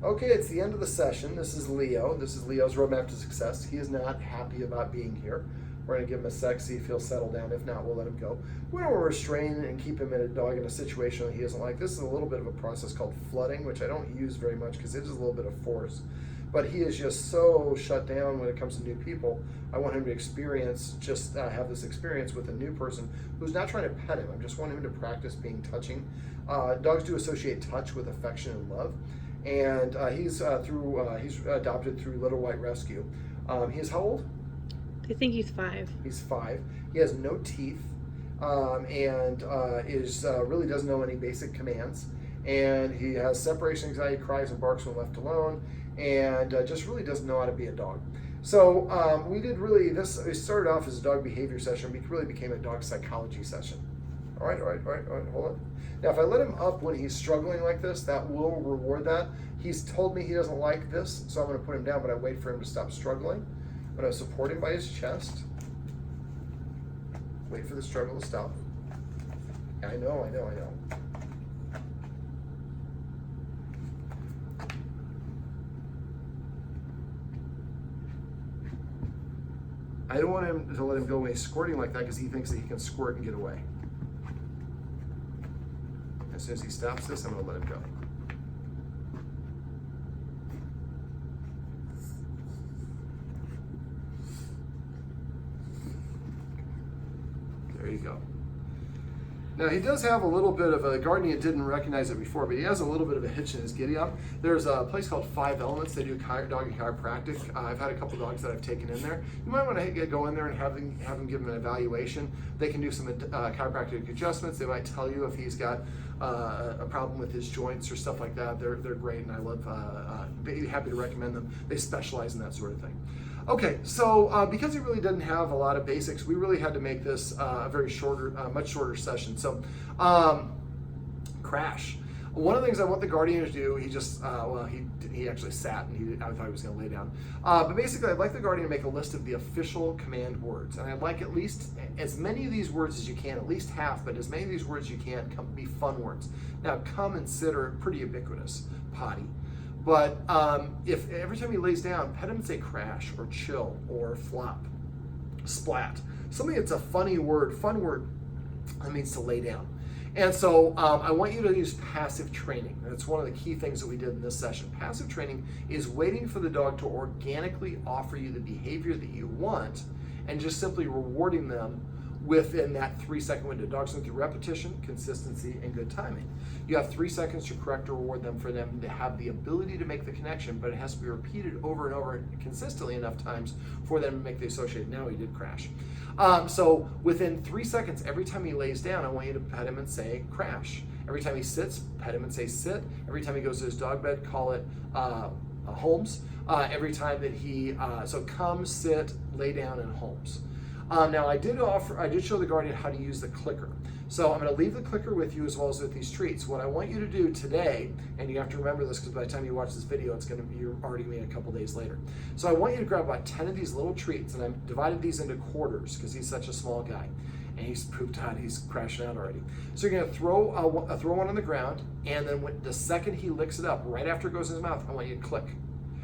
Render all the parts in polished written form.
Okay, it's the end of the session. This is Leo. This is Leo's roadmap to success. He is not happy about being here. We're going to give him a sec, see if he'll settle down. If not, we'll let him go. We don't want to restrain and keep him in a situation that he doesn't like. This is a little bit of a process called flooding, which I don't use very much because it is a little bit of force. But he is just so shut down when it comes to new people. I want him to have this experience with a new person who's not trying to pet him. I just want him to practice being touching. Dogs do associate touch with affection and love. And he's adopted through Little White Rescue. He's how old? I think he's 5. He's 5. He has no teeth, and really doesn't know any basic commands. And he has separation anxiety, cries and barks when left alone, and just really doesn't know how to be a dog. So we started off as a dog behavior session, but it really became a dog psychology session. All right, hold on. Now, if I let him up when he's struggling like this, that will reward that. He's told me he doesn't like this, so I'm going to put him down, but I wait for him to stop struggling. I'm going to support him by his chest. Wait for the struggle to stop. I know. I don't want him to let him go when he's squirting like that because he thinks that he can squirt and get away. As soon as he stops this, I'm going to let him go. There you go. Now he does have a little bit of a, Gardenia didn't recognize it before, but he has a little bit of a hitch in his giddy up. There's a place called 5 Elements. They do doggy chiropractic. I've had a couple dogs that I've taken in there. You might want to go in there and have them give him an evaluation. They can do some chiropractic adjustments. They might tell you if he's got a problem with his joints or stuff like that. They're great, and I love, be happy to recommend them. They specialize in that sort of thing. Okay, so because he really didn't have a lot of basics, we really had to make this a much shorter session. So, crash. One of the things I want the Guardian to do, he actually sat, and I thought he was going to lay down. But basically, I'd like the Guardian to make a list of the official command words, and I'd like at least as many of these words as you can, at least half, but as many of these words as you can be fun words. Now, come and sit are pretty ubiquitous. Potty. But if every time he lays down, pet him and say crash or chill or flop, splat. Something that's a fun word that means to lay down. And so I want you to use passive training. That's one of the key things that we did in this session. Passive training is waiting for the dog to organically offer you the behavior that you want and just simply rewarding them within that 3-second window. Dogs learn through repetition, consistency, and good timing. You have 3 seconds to correct or reward them for them to have the ability to make the connection, but it has to be repeated over and over consistently enough times for them to make the association. Now he did crash. So within 3 seconds, every time he lays down, I want you to pet him and say crash. Every time he sits, pet him and say sit. Every time he goes to his dog bed, call it Holmes. Every time that so come, sit, lay down, and Holmes. Now I did show the Guardian how to use the clicker. So I'm going to leave the clicker with you as well as with these treats. What I want you to do today, and you have to remember this because by the time you watch this video, you're already going to be a couple days later. So I want you to grab about 10 of these little treats, and I've divided these into quarters because he's such a small guy. And he's pooped out, he's crashing out already. So you're going to throw one on the ground, and then the second he licks it up, right after it goes in his mouth, I want you to click.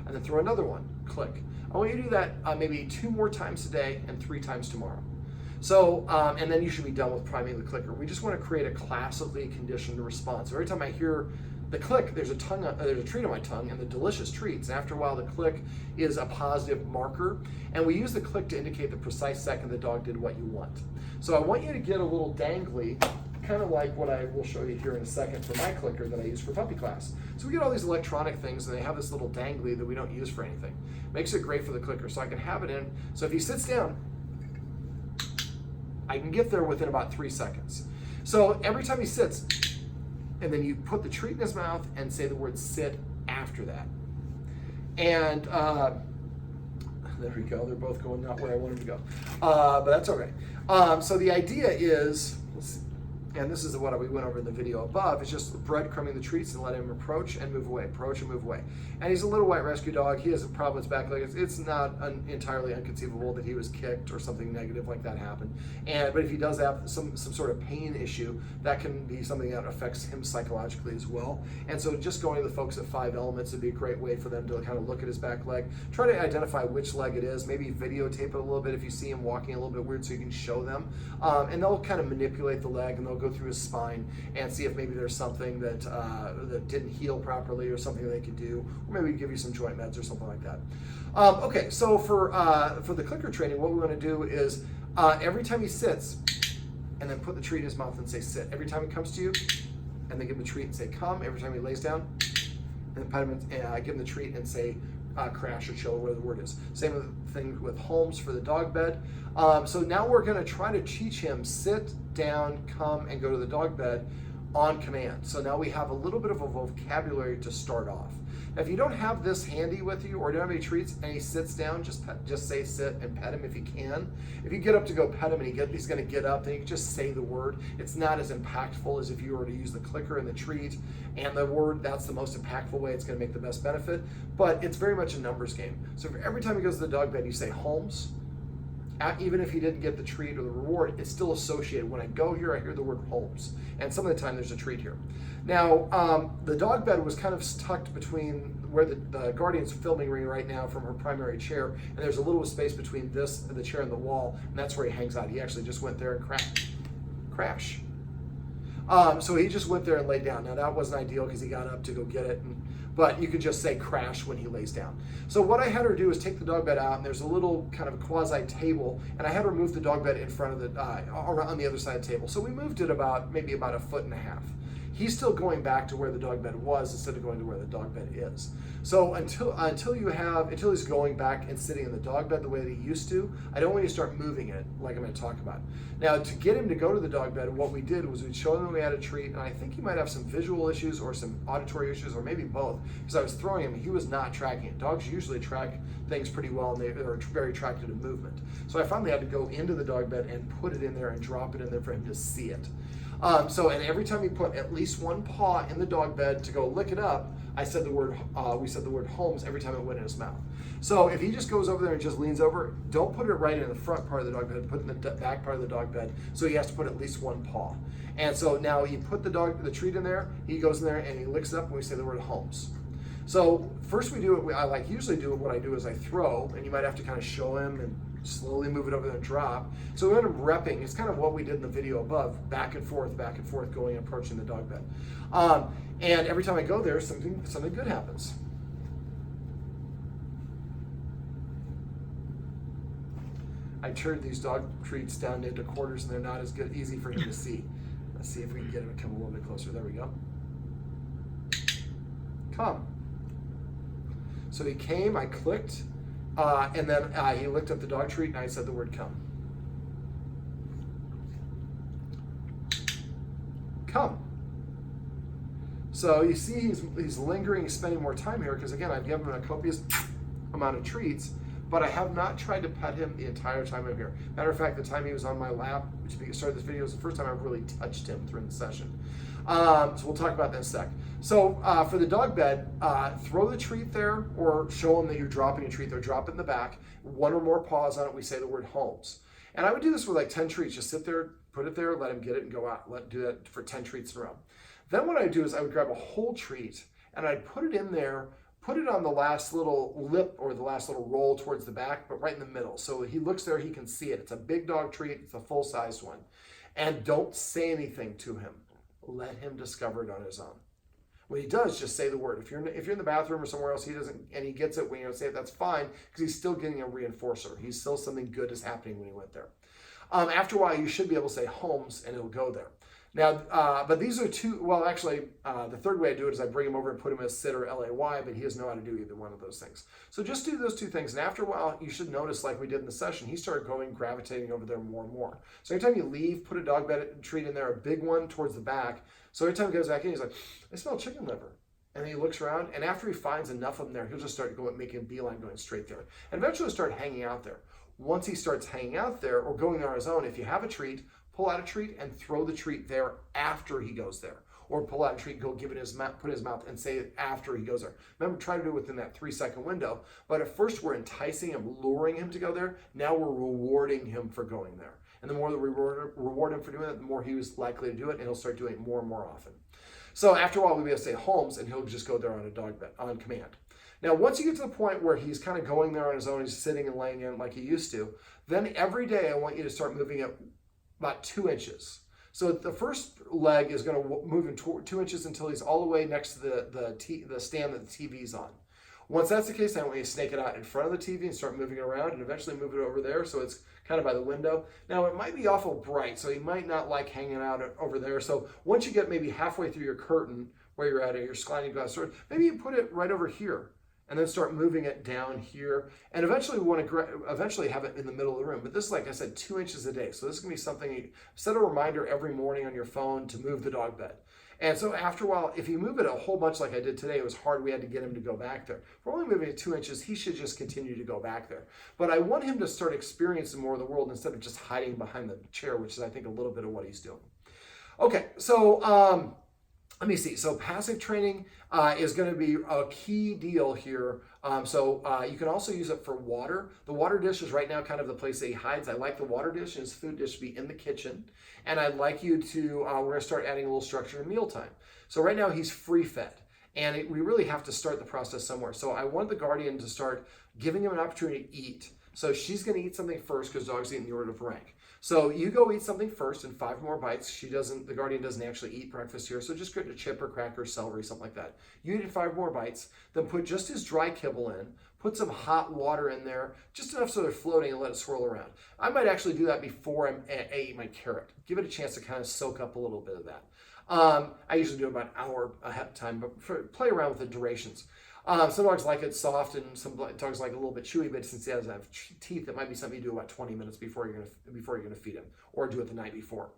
And then throw another one, click. I want you to do that maybe 2 more times today and 3 times tomorrow. So, and then you should be done with priming the clicker. We just want to create a classically conditioned response. So every time I hear the click, there's a treat on my tongue and the delicious treats. And after a while, the click is a positive marker. And we use the click to indicate the precise second the dog did what you want. So I want you to get a little dangly, kind of like what I will show you here in a second for my clicker that I use for puppy class. So we get all these electronic things and they have this little dangly that we don't use for anything. Makes it great for the clicker. So I can have it in. So if he sits down, I can get there within about 3 seconds. So every time he sits, and then you put the treat in his mouth and say the word sit after that. And there we go. They're both going not where I want them to go. But that's okay. So the idea is, let's see. and this is what we went over in the video above, is just breadcrumbing the treats and let him approach and move away, approach and move away. And he's a little white rescue dog. He has a problem with his back leg. It's not entirely inconceivable that he was kicked or something negative like that happened. But if he does have some sort of pain issue, that can be something that affects him psychologically as well. And so just going to the folks at 5 Elements would be a great way for them to kind of look at his back leg, try to identify which leg it is, maybe videotape it a little bit if you see him walking a little bit weird so you can show them. And they'll kind of manipulate the leg and they'll go through his spine and see if maybe there's something that that didn't heal properly or something they could do, or maybe give you some joint meds or something like that. Okay, so for the clicker training, what we want to do is every time he sits, and then put the treat in his mouth and say sit. Every time he comes to you, and then give him the treat and say come. Every time he lays down, and then pat him and give him the treat and say crash or chill, whatever the word is. Same thing with Holmes for the dog bed. So now we're going to try to teach him sit, down, come, and go to the dog bed on command. So now we have a little bit of a vocabulary to start off. Now, if you don't have this handy with you or don't have any treats and he sits down, just say sit and pet him if you can. If you get up to go pet him and he's going to get up, then you can just say the word. It's not as impactful as if you were to use the clicker and the treat and the word. That's the most impactful way. It's going to make the best benefit, but it's very much a numbers game. So for every time he goes to the dog bed, you say Holmes. Even if he didn't get the treat or the reward, it's still associated. When I go here, I hear the word Holmes. And some of the time there's a treat here. Now, the dog bed was kind of tucked between where the Guardian's filming ring right now from her primary chair, and there's a little space between this and the chair and the wall, and that's where he hangs out. He actually just went there and crash. So he just went there and laid down. Now that wasn't ideal because he got up to go get it, but you could just say crash when he lays down. So what I had her do is take the dog bed out, and there's a little kind of quasi table, and I had her move the dog bed in front of the, on the other side of the table. So we moved it maybe about 1.5 feet. He's still going back to where the dog bed was instead of going to where the dog bed is. So until he's going back and sitting in the dog bed the way that he used to, I don't want you to start moving it like I'm going to talk about. Now, to get him to go to the dog bed, what we did was we'd show him we had a treat, and I think he might have some visual issues or some auditory issues or maybe both, because I was throwing him, he was not tracking it. Dogs usually track things pretty well, and they're very attracted to movement. So I finally had to go into the dog bed and put it in there and drop it in there for him to see it. And every time he put at least one paw in the dog bed to go lick it up, we said the word Holmes every time it went in his mouth. So if he just goes over there and just leans over, don't put it right in the front part of the dog bed, put it in the back part of the dog bed, so he has to put at least one paw. And so now you put the treat in there, he goes in there and he licks it up and we say the word Holmes. So first we do it, usually do what I do is I throw, and you might have to kind of show him and slowly move it over there and drop. So we end up repping. It's kind of what we did in the video above, back and forth, going and approaching the dog bed. And every time I go there, something good happens. I turned these dog treats down into quarters, and they're not as easy for him to see. Let's see if we can get him to come a little bit closer. There we go. Come. So he came, I clicked, and then he licked up the dog treat, and I said the word come. Come. So you see he's lingering, he's spending more time here, because again, I've given him a copious amount of treats, but I have not tried to pet him the entire time I'm here. Matter of fact, the time he was on my lap, which started this video, was the first time I've really touched him during the session. So we'll talk about that in a sec. So for the dog bed, throw the treat there, or show him that you're dropping a treat there. Drop it in the back. One or more paws on it. We say the word Holmes. And I would do this with like 10 treats. Just sit there, put it there, let him get it, and go out. Do that for 10 treats in a row. Then what I do is I would grab a whole treat, and I'd put it in there, put it on the last little lip or the last little roll towards the back, but right in the middle. So he looks there, he can see it. It's a big dog treat. It's a full-sized one. And don't say anything to him. Let him discover it on his own. When he does, just say the word. If you're in the bathroom or somewhere else, he doesn't, and he gets it when you don't say it, that's fine, because he's still getting a reinforcer. He's still something good is happening when he went there. After a while, you should be able to say Holmes, and it'll go there. Now, but these are two, well, actually, the third way I do it is I bring him over and put him as sit or LAY, but he doesn't know how to do either one of those things. So just do those two things. And after a while, you should notice, like we did in the session, he started gravitating over there more and more. So anytime you leave, put a dog bed treat in there, a big one towards the back. So every time he goes back in, he's like, I smell chicken liver. And then he looks around, and after he finds enough of them there, he'll just start making a beeline going straight there. And eventually he'll start hanging out there. Once he starts hanging out there or going on his own, if you have a treat, pull out a treat and throw the treat there after he goes there. Or pull out a treat, go give it his mouth, put it in his mouth, and say it after he goes there. Remember, try to do it within that 3-second window. But at first, we're enticing him, luring him to go there. Now we're rewarding him for going there. And the more that we reward him for doing it, the more he was likely to do it, and he'll start doing it more and more often. So after a while, we'll be able to say Holmes, and he'll just go there on a dog bed, on command. Now, once you get to the point where he's kind of going there on his own, he's sitting and laying in like he used to, then every day I want you to start moving it about 2 inches. So the first leg is going to move in 2 inches until he's all the way next to the stand that the TV's on. Once that's the case, I want you to snake it out in front of the TV and start moving it around and eventually move it over there so it's kind of by the window. Now, it might be awful bright, so he might not like hanging out over there. So once you get maybe halfway through your curtain where you're at, your sliding glass door, maybe you put it right over here. And then start moving it down here. And eventually we want to have it in the middle of the room. But this is, like I said, 2 inches a day. So this is going to be something, you set a reminder every morning on your phone to move the dog bed. And so after a while, if you move it a whole bunch like I did today, it was hard. We had to get him to go back there. If we're only moving it 2 inches, he should just continue to go back there. But I want him to start experiencing more of the world instead of just hiding behind the chair, which is, I think, a little bit of what he's doing. Okay, so let me see. So passive training is going to be a key deal here. You can also use it for water. The water dish is right now kind of the place that he hides. I like the water dish and his food dish to be in the kitchen. And I'd like you to, we're going to start adding a little structure to mealtime. So right now he's free fed. And we really have to start the process somewhere. So I want the guardian to start giving him an opportunity to eat. So she's going to eat something first because dogs eat in the order of rank. So you go eat something first and 5 more bites. The guardian doesn't actually eat breakfast here. So just get a chip or cracker, celery, something like that. You eat 5 more bites, then put just his dry kibble in, put some hot water in there, just enough so they're floating and let it swirl around. I might actually do that before I eat my carrot. Give it a chance to kind of soak up a little bit of that. I usually do about an hour ahead of time, but play around with the durations. Some dogs like it soft, and some dogs like it a little bit chewy. But since he doesn't have teeth, it might be something you do about 20 minutes before you're gonna feed him, or do it the night before.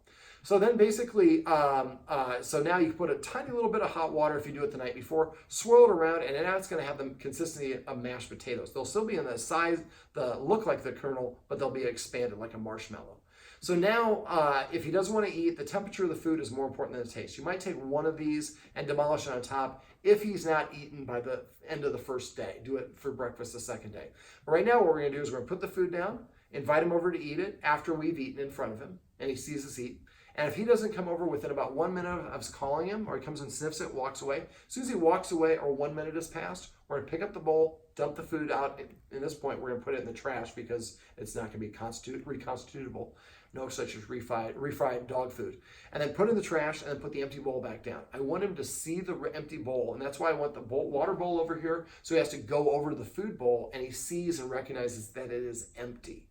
So then basically, so now you put a tiny little bit of hot water if you do it the night before, swirl it around, and now it's going to have the consistency of mashed potatoes. They'll still be in the size, look like the kernel, but they'll be expanded like a marshmallow. So now, if he doesn't want to eat, the temperature of the food is more important than the taste. You might take one of these and demolish it on top if he's not eaten by the end of the first day. Do it for breakfast the second day. But right now, what we're going to do is we're going to put the food down, invite him over to eat it after we've eaten in front of him, and he sees us eat. And if he doesn't come over within about 1 minute of us calling him, or he comes and sniffs it, walks away, as soon as he walks away or 1 minute has passed, we're going to pick up the bowl, dump the food out. At this point, we're going to put it in the trash because it's not going to be reconstitutable. No such as refried dog food. And then put it in the trash and then put the empty bowl back down. I want him to see the empty bowl, and that's why I want the water bowl over here, so he has to go over to the food bowl and he sees and recognizes that it is empty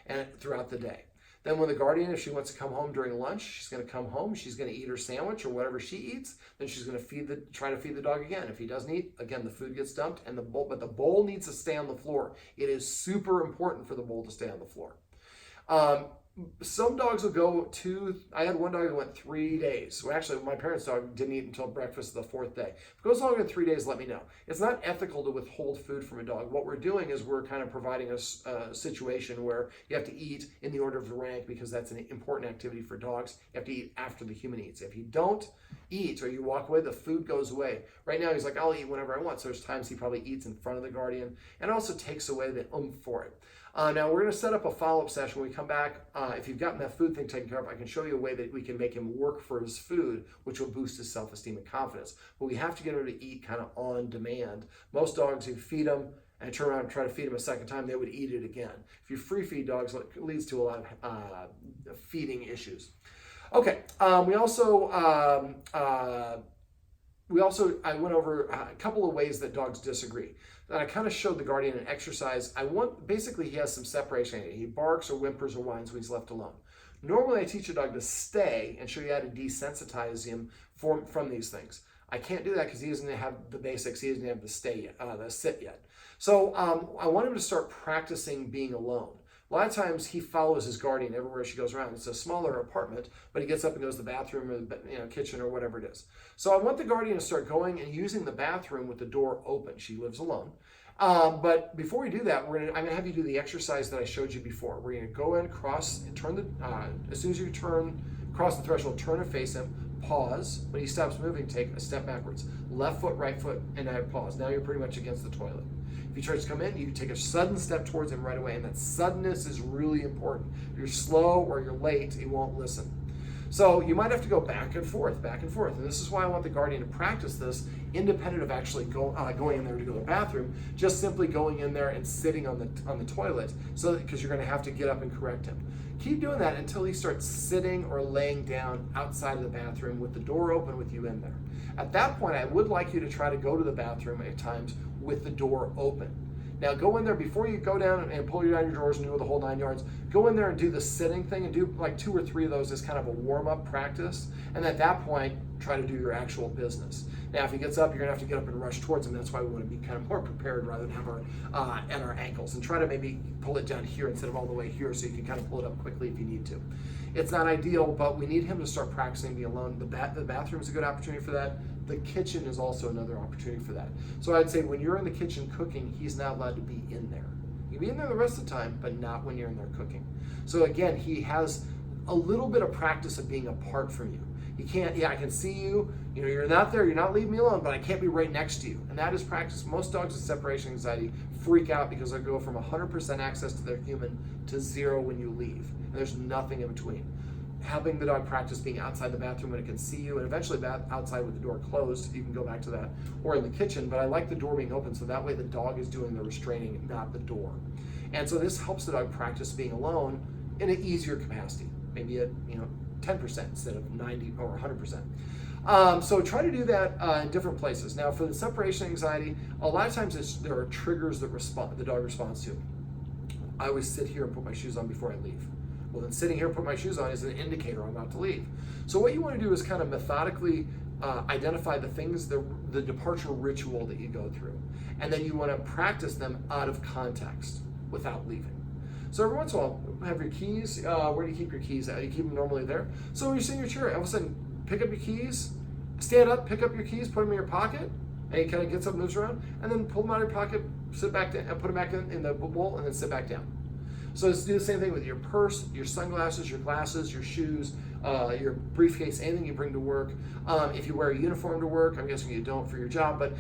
and throughout the day. Then when the guardian, if she wants to come home during lunch, she's going to come home, she's going to eat her sandwich or whatever she eats, then she's going to try to feed the dog again. If he doesn't eat, again, the food gets dumped, and but the bowl needs to stay on the floor. It is super important for the bowl to stay on the floor. Some dogs will go I had one dog that went 3 days. Well, actually, my parents' dog didn't eat until breakfast the 4th day. If it goes longer than 3 days, let me know. It's not ethical to withhold food from a dog. What we're doing is we're kind of providing a situation where you have to eat in the order of the rank because that's an important activity for dogs. You have to eat after the human eats. If you don't eat or you walk away, the food goes away. Right now, he's like, I'll eat whenever I want. So there's times he probably eats in front of the guardian and also takes away the oomph for it. Now we're going to set up a follow-up session when we come back. If you've gotten that food thing taken care of, I can show you a way that we can make him work for his food, which will boost his self-esteem and confidence. But we have to get him to eat kind of on demand. Most dogs, you feed them and turn around and try to feed them a second time, they would eat it again. If you free feed dogs, it leads to a lot of feeding issues. Okay, I went over a couple of ways that dogs disagree. And I kind of showed the guardian an exercise. Basically he has some separation. He barks or whimpers or whines when he's left alone. Normally I teach a dog to stay and show you how to desensitize him from these things. I can't do that because he doesn't have the basics. He doesn't have the sit yet. So I want him to start practicing being alone. A lot of times he follows his guardian everywhere she goes around. It's a smaller apartment, but he gets up and goes to the bathroom or the kitchen or whatever it is. So I want the guardian to start going and using the bathroom with the door open. She lives alone. But before we do that, I'm gonna have you do the exercise that I showed you before. We're gonna go in, cross, and turn as soon as you cross the threshold, turn and face him, pause. When he stops moving, take a step backwards. Left foot, right foot, and now pause. Now you're pretty much against the toilet. If he tries to come in, you take a sudden step towards him right away, and that suddenness is really important. If you're slow or you're late, he won't listen. So you might have to go back and forth, and this is why I want the guardian to practice this independent of actually going in there to go to the bathroom. Just simply going in there and sitting on the toilet, so because you're going to have to get up and correct him. Keep doing that until he starts sitting or laying down outside of the bathroom with the door open with you in there. At that point, I would like you to try to go to the bathroom at times with the door open. Now go in there before you go down and pull down your drawers and do the whole 9 yards. Go in there and do the sitting thing and do like 2 or 3 of those as kind of a warm-up practice. And at that point, try to do your actual business. Now, if he gets up, you're gonna have to get up and rush towards him. That's why we want to be kind of more prepared rather than have our at our ankles, and try to maybe pull it down here instead of all the way here, so you can kind of pull it up quickly if you need to. It's not ideal, but we need him to start practicing being alone. The bathroom is a good opportunity for that. The kitchen is also another opportunity for that. So I'd say when you're in the kitchen cooking, he's not allowed to be in there. You can be in there the rest of the time, but not when you're in there cooking. So again, he has a little bit of practice of being apart from you. You can't, I can see you, you're not there, you're not leaving me alone, but I can't be right next to you. And that is practice. Most dogs with separation anxiety freak out because they go from 100% access to their human to 0 when you leave. And there's nothing in between. Having the dog practice being outside the bathroom when it can see you, and eventually outside with the door closed, you can go back to that, or in the kitchen, but I like the door being open, so that way the dog is doing the restraining, not the door. And so this helps the dog practice being alone in an easier capacity, maybe at 10% instead of 90 or 100%. So try to do that in different places. Now for the separation anxiety, a lot of times there are triggers that the dog responds to. I always sit here and put my shoes on before I leave. Well, then sitting here and put my shoes on is an indicator I'm about to leave. So what you want to do is kind of methodically identify the things, the departure ritual that you go through. And then you want to practice them out of context without leaving. So every once in a while, have your keys. Where do you keep your keys at? You keep them normally there. So when you're sitting in your chair, all of a sudden, pick up your keys, stand up, pick up your keys, put them in your pocket, and he kind of gets up, moves around, and then pull them out of your pocket, sit back down, and put them back in the bowl, and then sit back down. So just do the same thing with your purse, your sunglasses, your glasses, your shoes, your briefcase, anything you bring to work. If you wear a uniform to work, I'm guessing you don't for your job, but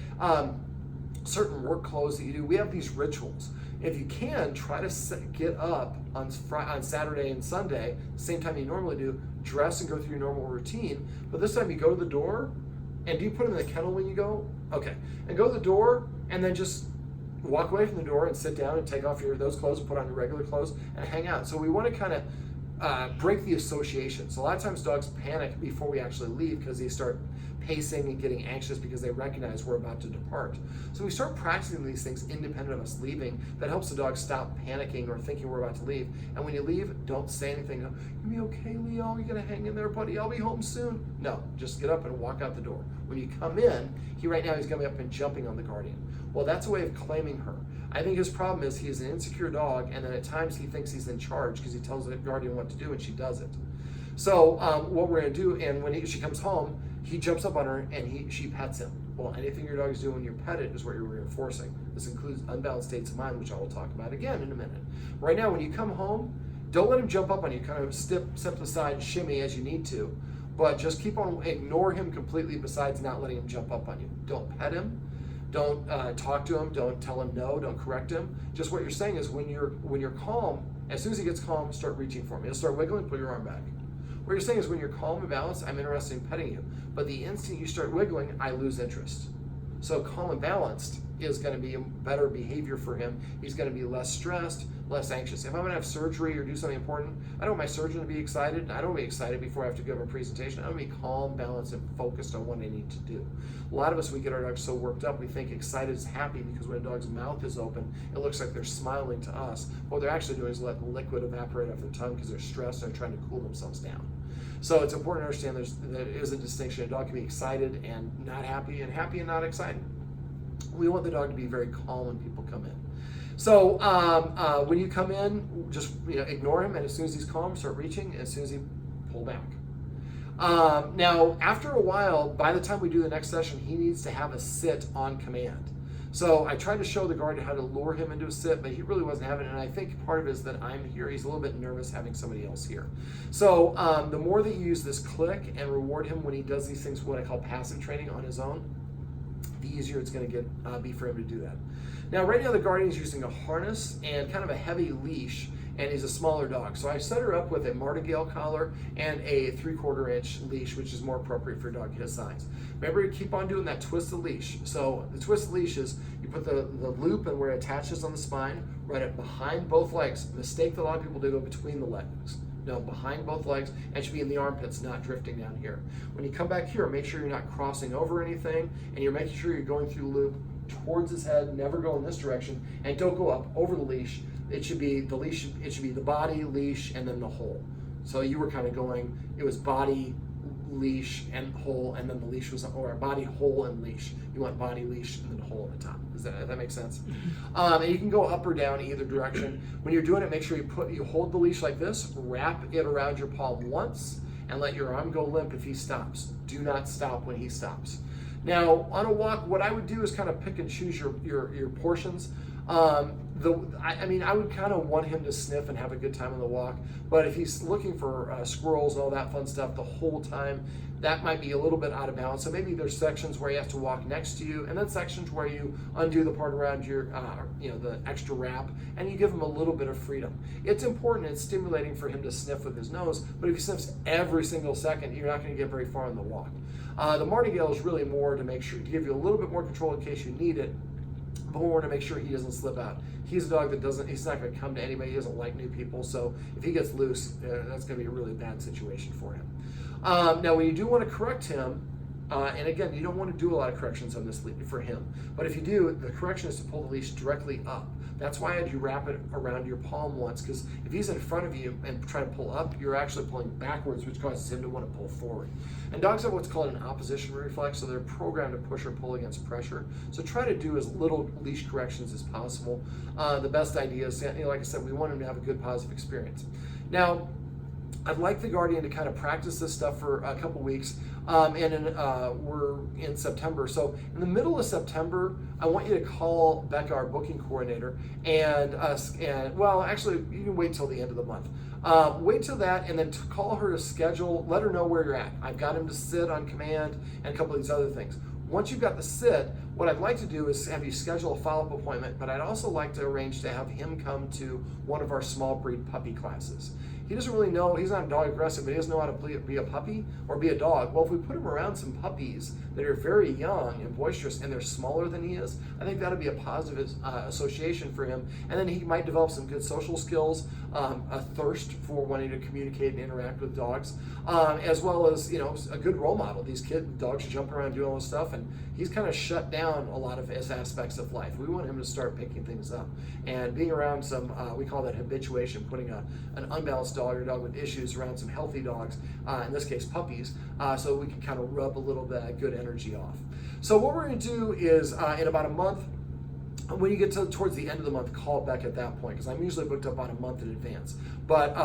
certain work clothes that you do, we have these rituals. If you can, try to get up on Saturday and Sunday, the same time you normally do, dress and go through your normal routine, but this time you go to the door, and do you put them in the kennel when you go? Okay, and go to the door, and then just walk away from the door and sit down and take off those clothes and put on your regular clothes and hang out. So we want to kind of break the association. So a lot of times dogs panic before we actually leave because they start pacing and getting anxious because they recognize we're about to depart. So we start practicing these things independent of us leaving. That helps the dog stop panicking or thinking we're about to leave. And when you leave, don't say anything. You be okay, Leo? You gonna hang in there, buddy? I'll be home soon. No, just get up and walk out the door. When you come in, right now he's coming up and jumping on the guardian. Well, that's a way of claiming her. I think his problem is he is an insecure dog, and then at times he thinks he's in charge because he tells the guardian what to do and she does it. So what we're gonna do, and when she comes home, he jumps up on her and she pets him. Well, anything your dog is doing when you pet it is what you're reinforcing. This includes unbalanced states of mind, which I will talk about again in a minute. Right now, when you come home, don't let him jump up on you. Kind of step aside and shimmy as you need to, but just ignore him completely besides not letting him jump up on you. Don't pet him. Don't talk to him. Don't tell him no. Don't correct him. Just what you're saying is when you're calm, as soon as he gets calm, start reaching for him. He'll start wiggling, put your arm back. What you're saying is when you're calm and balanced, I'm interested in petting you. But the instant you start wiggling, I lose interest. So calm and balanced is going to be a better behavior for him. He's going to be less stressed, less anxious. If I'm going to have surgery or do something important, I don't want my surgeon to be excited. I don't want to be excited before I have to give a presentation. I want to be calm, balanced, and focused on what I need to do. A lot of us, we get our dogs so worked up, we think excited is happy because when a dog's mouth is open, it looks like they're smiling to us. What they're actually doing is letting liquid evaporate off their tongue because they're stressed and they're trying to cool themselves down. So it's important to understand there is a distinction. A dog can be excited and not happy, and happy and not excited. We want the dog to be very calm when people come in. So when you come in, just ignore him, and as soon as he's calm, start reaching, and as soon as he pull back. Now, after a while, by the time we do the next session, he needs to have a sit on command. So I tried to show the guardian how to lure him into a sit, but he really wasn't having it. And I think part of it is that I'm here. He's a little bit nervous having somebody else here. So the more that you use this click and reward him when he does these things, what I call passive training on his own, the easier it's going to be for him to do that. Now, right now the guardian is using a harness and kind of a heavy leash, and he's a smaller dog. So I set her up with a martingale collar and a 3/4 inch leash, which is more appropriate for a dog his size. Remember to keep on doing that twisted leash. So the twisted leash is you put the loop and where it attaches on the spine, run it behind both legs. The mistake that a lot of people do, go between the legs. No, behind both legs, and should be in the armpits, not drifting down here. When you come back here, make sure you're not crossing over anything, and you're making sure you're going through the loop towards his head, never go in this direction, and don't go up over the leash. It should be the leash, it should be the body, leash, and then the hole. So you were kind of going, it was body, leash, and hole, and then the leash was, or body, hole, and leash. You want body, leash, and then hole at the top. Does that make sense? And you can go up or down either direction. When you're doing it, make sure you hold the leash like this, wrap it around your palm once, and let your arm go limp if he stops. Do not stop when he stops. Now, on a walk, what I would do is kind of pick and choose your portions. I would kind of want him to sniff and have a good time on the walk, but if he's looking for squirrels and all that fun stuff the whole time, that might be a little bit out of balance. So maybe there's sections where he has to walk next to you, and then sections where you undo the part around your, the extra wrap, and you give him a little bit of freedom. It's important and stimulating for him to sniff with his nose, but if he sniffs every single second, you're not going to get very far on the walk. The martingale is really more to make sure to give you a little bit more control in case you need it, but more to make sure he doesn't slip out. He's a dog that he's not going to come to anybody. He doesn't like new people. So if he gets loose, that's going to be a really bad situation for him. Now, when you do want to correct him, and again, you don't want to do a lot of corrections on this for him. But if you do, the correction is to pull the leash directly up. That's why I had you wrap it around your palm once, because if he's in front of you and trying to pull up, you're actually pulling backwards, which causes him to want to pull forward. And dogs have what's called an opposition reflex, so they're programmed to push or pull against pressure. So try to do as little leash corrections as possible. The best idea is, like I said, we want him to have a good positive experience. Now, I'd like the guardian to kind of practice this stuff for a couple weeks, we're in September. So in the middle of September, I want you to call Becca, our booking coordinator, actually, you can wait till the end of the month. Wait till that, and then call her to schedule, let her know where you're at. I've got him to sit on command and a couple of these other things. Once you've got the sit, what I'd like to do is have you schedule a follow-up appointment, but I'd also like to arrange to have him come to one of our small breed puppy classes. He doesn't really know, he's not dog aggressive, but he doesn't know how to be a puppy or be a dog. Well, if we put him around some puppies that are very young and boisterous and they're smaller than he is, I think that'll be a positive association for him. And then he might develop some good social skills, a thirst for wanting to communicate and interact with dogs, as well as, a good role model. These dogs are jumping around doing all this stuff, and he's kind of shut down a lot of his aspects of life. We want him to start picking things up. And being around some, we call that habituation, putting an unbalanced dog or dog with issues around some healthy dogs, in this case puppies, so we can kind of rub a little bit of good energy off. So what we're going to do is, in about a month, when you get towards the end of the month, call Beck at that point, because I'm usually booked up on a month in advance. But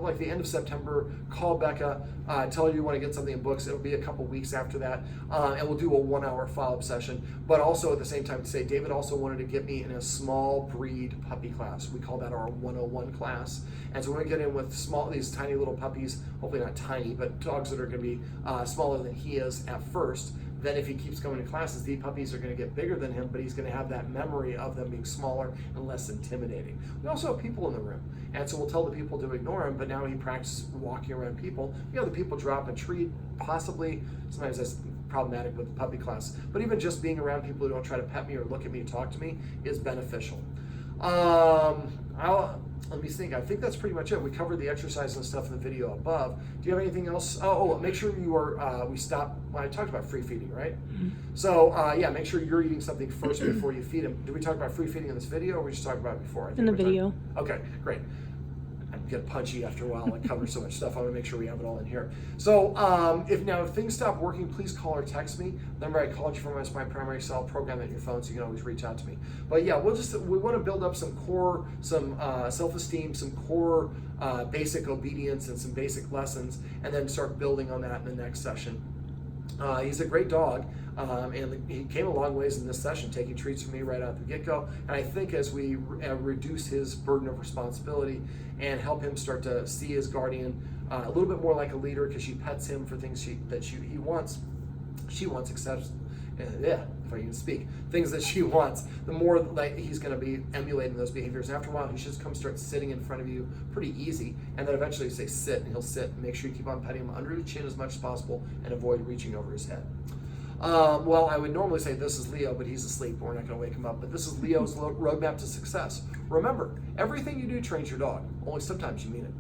like the end of September, call Becca, tell her you want to get something in books. It'll be a couple weeks after that, and we'll do a 1-hour follow-up session. But also at the same time, to say David also wanted to get me in a small breed puppy class. We call that our 101 class. And so we're going to get in with these tiny little puppies, hopefully not tiny, but dogs that are going to be smaller than he is at first. Then if he keeps going to classes, these puppies are going to get bigger than him, but he's going to have that memory of them being smaller and less intimidating. We also have people in the room, and so we'll tell the people to ignore him, but now he practices walking around people. The people drop a treat, possibly. Sometimes that's problematic with the puppy class, but even just being around people who don't try to pet me or look at me and talk to me is beneficial. Let me think. I think that's pretty much it. We covered the exercise and stuff in the video above. Do you have anything else? Make sure you are, we stop, I talked about free feeding, right? Mm-hmm. So, make sure you're eating something first before you feed him. Did we talk about free feeding in this video, or we just talked about it before? In the video. Okay, great. I get punchy after a while. I cover so much stuff. I want to make sure we have it all in here. So if things stop working, please call or text me. The number I called you from is my primary cell. Program it in your phone, so you can always reach out to me. But yeah, we want to build up some core, some self-esteem, some core basic obedience, and some basic lessons, and then start building on that in the next session. He's a great dog, and he came a long ways in this session, taking treats from me right out the get-go. And I think as we reduce his burden of responsibility and help him start to see his guardian a little bit more like a leader, because she pets him for things he wants, she wants, accepts, yeah, if I can speak, things that she wants, the more like he's going to be emulating those behaviors. And after a while, he should just come start sitting in front of you pretty easy, and then eventually you say sit, and he'll sit. Make sure you keep on petting him under the chin as much as possible and avoid reaching over his head. Well, I would normally say this is Leo, but he's asleep. We're not going to wake him up. But this is Leo's roadmap to success. Remember, everything you do trains your dog. Only sometimes you mean it.